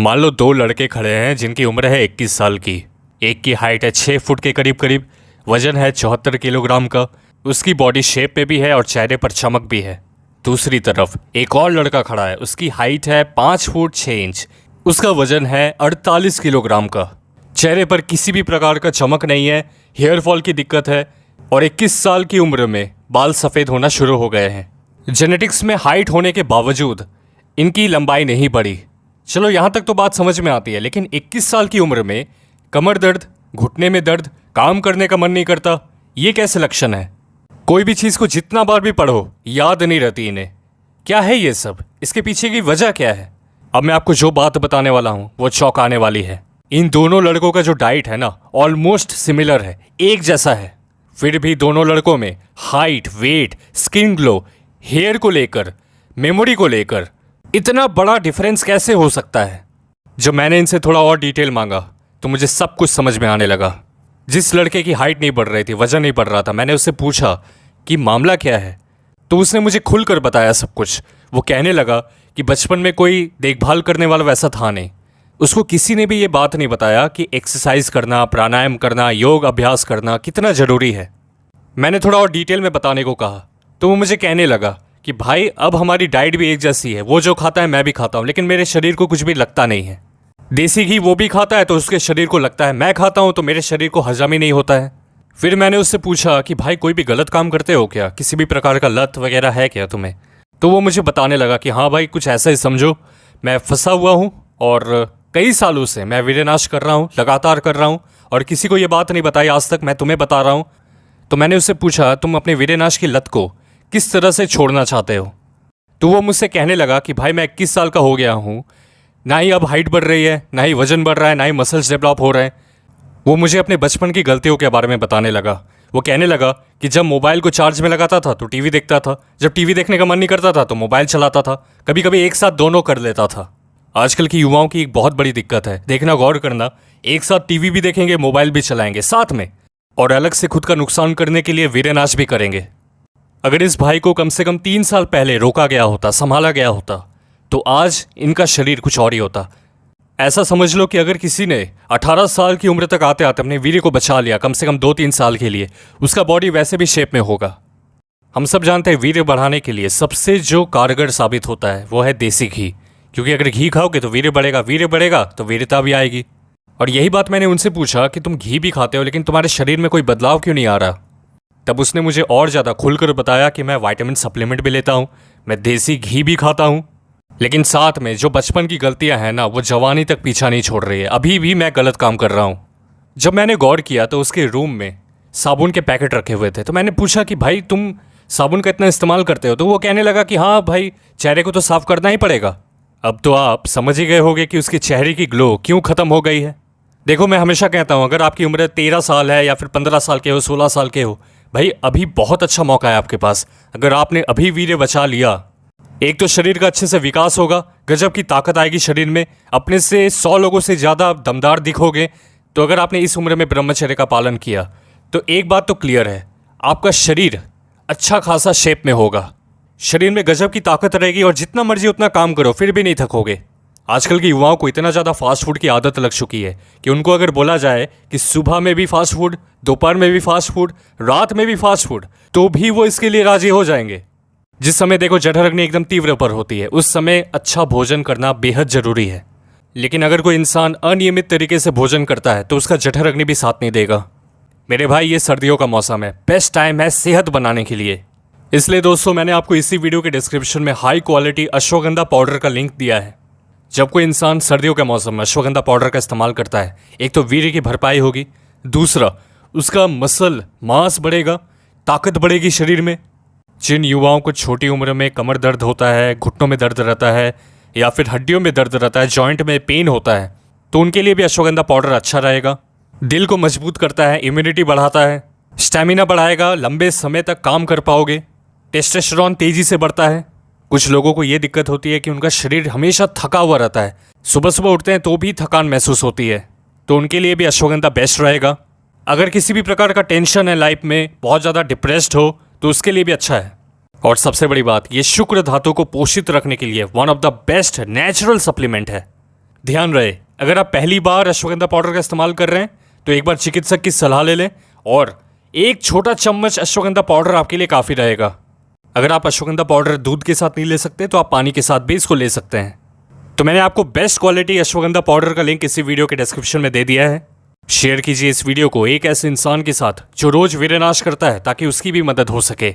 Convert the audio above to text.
मान लो दो लड़के खड़े हैं जिनकी उम्र है 21 साल की। एक की हाइट है 6 फुट के करीब करीब, वजन है 74 किलोग्राम का, उसकी बॉडी शेप में भी है और चेहरे पर चमक भी है। दूसरी तरफ एक और लड़का खड़ा है, उसकी हाइट है 5 फुट 6 इंच, उसका वजन है 48 किलोग्राम का। चेहरे पर किसी भी प्रकार का चमक नहीं है, हेयर फॉल की दिक्कत है और 21 साल की उम्र में बाल सफ़ेद होना शुरू हो गए हैं। जेनेटिक्स में हाइट होने के बावजूद इनकी लंबाई नहीं बढ़ी। चलो यहाँ तक तो बात समझ में आती है, लेकिन 21 साल की उम्र में कमर दर्द, घुटने में दर्द, काम करने का मन नहीं करता, ये कैसे लक्षण है? कोई भी चीज़ को जितना बार भी पढ़ो याद नहीं रहती इन्हें। क्या है ये सब? इसके पीछे की वजह क्या है? अब मैं आपको जो बात बताने वाला हूँ वो चौंकाने वाली है। इन दोनों लड़कों का जो डाइट है ना, ऑलमोस्ट सिमिलर है, एक जैसा है। फिर भी दोनों लड़कों में height, weight, skin glow, hair को लेकर, मेमोरी को लेकर इतना बड़ा डिफरेंस कैसे हो सकता है? जब मैंने इनसे थोड़ा और डिटेल मांगा तो मुझे सब कुछ समझ में आने लगा। जिस लड़के की हाइट नहीं बढ़ रही थी, वजन नहीं बढ़ रहा था, मैंने उससे पूछा कि मामला क्या है, तो उसने मुझे खुलकर बताया सब कुछ। वो कहने लगा कि बचपन में कोई देखभाल करने वाला वैसा था नहीं। उसको किसी ने भी ये बात नहीं बताया कि एक्सरसाइज करना, प्राणायाम करना, योग अभ्यास करना कितना ज़रूरी है। मैंने थोड़ा और डिटेल में बताने को कहा तो वो मुझे कहने लगा कि भाई अब हमारी डाइट भी एक जैसी है, वो जो खाता है मैं भी खाता हूँ, लेकिन मेरे शरीर को कुछ भी लगता नहीं है। देसी घी वो भी खाता है तो उसके शरीर को लगता है, मैं खाता हूँ तो मेरे शरीर को हजम ही नहीं होता है। फिर मैंने उससे पूछा कि भाई कोई भी गलत काम करते हो क्या, किसी भी प्रकार का लत वगैरह है क्या तुम्हें? तो वो मुझे बताने लगा कि हाँ भाई कुछ ऐसा ही समझो, मैं फंसा हुआ हूँ और कई सालों से मैं वीर्यनाश कर रहा हूँ, लगातार कर रहा हूँ और किसी को ये बात नहीं बताई आज तक, मैं तुम्हें बता रहा हूँ। तो मैंने उससे पूछा तुम अपने वीर्यनाश की लत को किस तरह से छोड़ना चाहते हो? तो वो मुझसे कहने लगा कि भाई मैं 21 साल का हो गया हूँ, ना ही अब हाइट बढ़ रही है, ना ही वजन बढ़ रहा है, ना ही मसल्स डेवलप हो रहे हैं। वो मुझे अपने बचपन की गलतियों के बारे में बताने लगा। वो कहने लगा कि जब मोबाइल को चार्ज में लगाता था तो टीवी देखता था, जब टीवी देखने का मन नहीं करता था तो मोबाइल चलाता था, कभी कभी एक साथ दोनों कर लेता था। आजकल की युवाओं की एक बहुत बड़ी दिक्कत है, देखना गौर करना, एक साथ टीवी भी देखेंगे, मोबाइल भी चलाएंगे साथ में, और अलग से खुद का नुकसान करने के लिए वीर्यनाश भी करेंगे। अगर इस भाई को कम से कम 3 साल पहले रोका गया होता, संभाला गया होता, तो आज इनका शरीर कुछ और ही होता। ऐसा समझ लो कि अगर किसी ने 18 साल की उम्र तक आते आते अपने वीर्य को बचा लिया कम से कम 2-3 साल के लिए, उसका बॉडी वैसे भी शेप में होगा। हम सब जानते हैं वीर्य बढ़ाने के लिए सबसे जो कारगर साबित होता है वो है देसी घी, क्योंकि अगर घी खाओगे तो वीर्य बढ़ेगा, वीर्य बढ़ेगा तो वीर्यता भी आएगी। और यही बात मैंने उनसे पूछा कि तुम घी भी खाते हो लेकिन तुम्हारे शरीर में कोई बदलाव क्यों नहीं आ रहा? तब उसने मुझे और ज़्यादा खुलकर बताया कि मैं विटामिन सप्लीमेंट भी लेता हूँ, मैं देसी घी भी खाता हूँ, लेकिन साथ में जो बचपन की गलतियाँ हैं ना, वो जवानी तक पीछा नहीं छोड़ रही है। अभी भी मैं गलत काम कर रहा हूँ। जब मैंने गौर किया तो उसके रूम में साबुन के पैकेट रखे हुए थे। तो मैंने पूछा कि भाई तुम साबुन का इतना इस्तेमाल करते हो? तो वो कहने लगा कि हाँ भाई, चेहरे को तो साफ करना ही पड़ेगा। अब तो आप समझ ही गए होंगे कि उसके चेहरे की ग्लो क्यों ख़त्म हो गई है। देखो, मैं हमेशा कहता हूँ अगर आपकी उम्र 13 साल है या फिर 15 साल के हो, 16 साल के हो, भाई अभी बहुत अच्छा मौका है आपके पास। अगर आपने अभी वीर्य बचा लिया, एक तो शरीर का अच्छे से विकास होगा, गजब की ताकत आएगी शरीर में, अपने से 100 लोगों से ज़्यादा दमदार दिखोगे। तो अगर आपने इस उम्र में ब्रह्मचर्य का पालन किया तो एक बात तो क्लियर है, आपका शरीर अच्छा खासा शेप में होगा, शरीर में गजब की ताकत रहेगी और जितना मर्जी उतना काम करो फिर भी नहीं थकोगे। आजकल के युवाओं को इतना ज़्यादा फास्ट फूड की आदत लग चुकी है कि उनको अगर बोला जाए कि सुबह में भी फास्ट फूड, दोपहर में भी फास्ट फूड, रात में भी फास्ट फूड, तो भी वो इसके लिए राजी हो जाएंगे। जिस समय देखो जठराग्नि एकदम तीव्र पर होती है, उस समय अच्छा भोजन करना बेहद ज़रूरी है। लेकिन अगर कोई इंसान अनियमित तरीके से भोजन करता है तो उसका जठराग्नि भी साथ नहीं देगा। मेरे भाई, ये सर्दियों का मौसम है, बेस्ट टाइम है सेहत बनाने के लिए। इसलिए दोस्तों, मैंने आपको इसी वीडियो के डिस्क्रिप्शन में हाई क्वालिटी अश्वगंधा पाउडर का लिंक दिया है। जब कोई इंसान सर्दियों के मौसम में अश्वगंधा पाउडर का इस्तेमाल करता है, एक तो वीर्य की भरपाई होगी, दूसरा उसका मसल मांस बढ़ेगा, ताकत बढ़ेगी शरीर में। जिन युवाओं को छोटी उम्र में कमर दर्द होता है, घुटनों में दर्द रहता है या फिर हड्डियों में दर्द रहता है, जॉइंट में पेन होता है, तो उनके लिए भी अश्वगंधा पाउडर अच्छा रहेगा। दिल को मजबूत करता है, इम्यूनिटी बढ़ाता है, स्टैमिना बढ़ाएगा, लंबे समय तक काम कर पाओगे, टेस्टोस्टेरोन तेज़ी से बढ़ता है। कुछ लोगों को ये दिक्कत होती है कि उनका शरीर हमेशा थका हुआ रहता है, सुबह सुबह उठते हैं तो भी थकान महसूस होती है, तो उनके लिए भी अश्वगंधा बेस्ट रहेगा। अगर किसी भी प्रकार का टेंशन है लाइफ में, बहुत ज़्यादा डिप्रेस्ड हो, तो उसके लिए भी अच्छा है। और सबसे बड़ी बात, ये शुक्र धातु को पोषित रखने के लिए one of the best natural supplement है। ध्यान रहे, अगर आप पहली बार अश्वगंधा पाउडर का इस्तेमाल कर रहे हैं तो एक बार चिकित्सक की सलाह ले लें और एक छोटा चम्मच अश्वगंधा पाउडर आपके लिए काफ़ी रहेगा। अगर आप अश्वगंधा पाउडर दूध के साथ नहीं ले सकते तो आप पानी के साथ भी इसको ले सकते हैं। तो मैंने आपको बेस्ट क्वालिटी अश्वगंधा पाउडर का लिंक इसी वीडियो के डिस्क्रिप्शन में दे दिया है। शेयर कीजिए इस वीडियो को एक ऐसे इंसान के साथ जो रोज वीर्यनाश करता है ताकि उसकी भी मदद हो सके।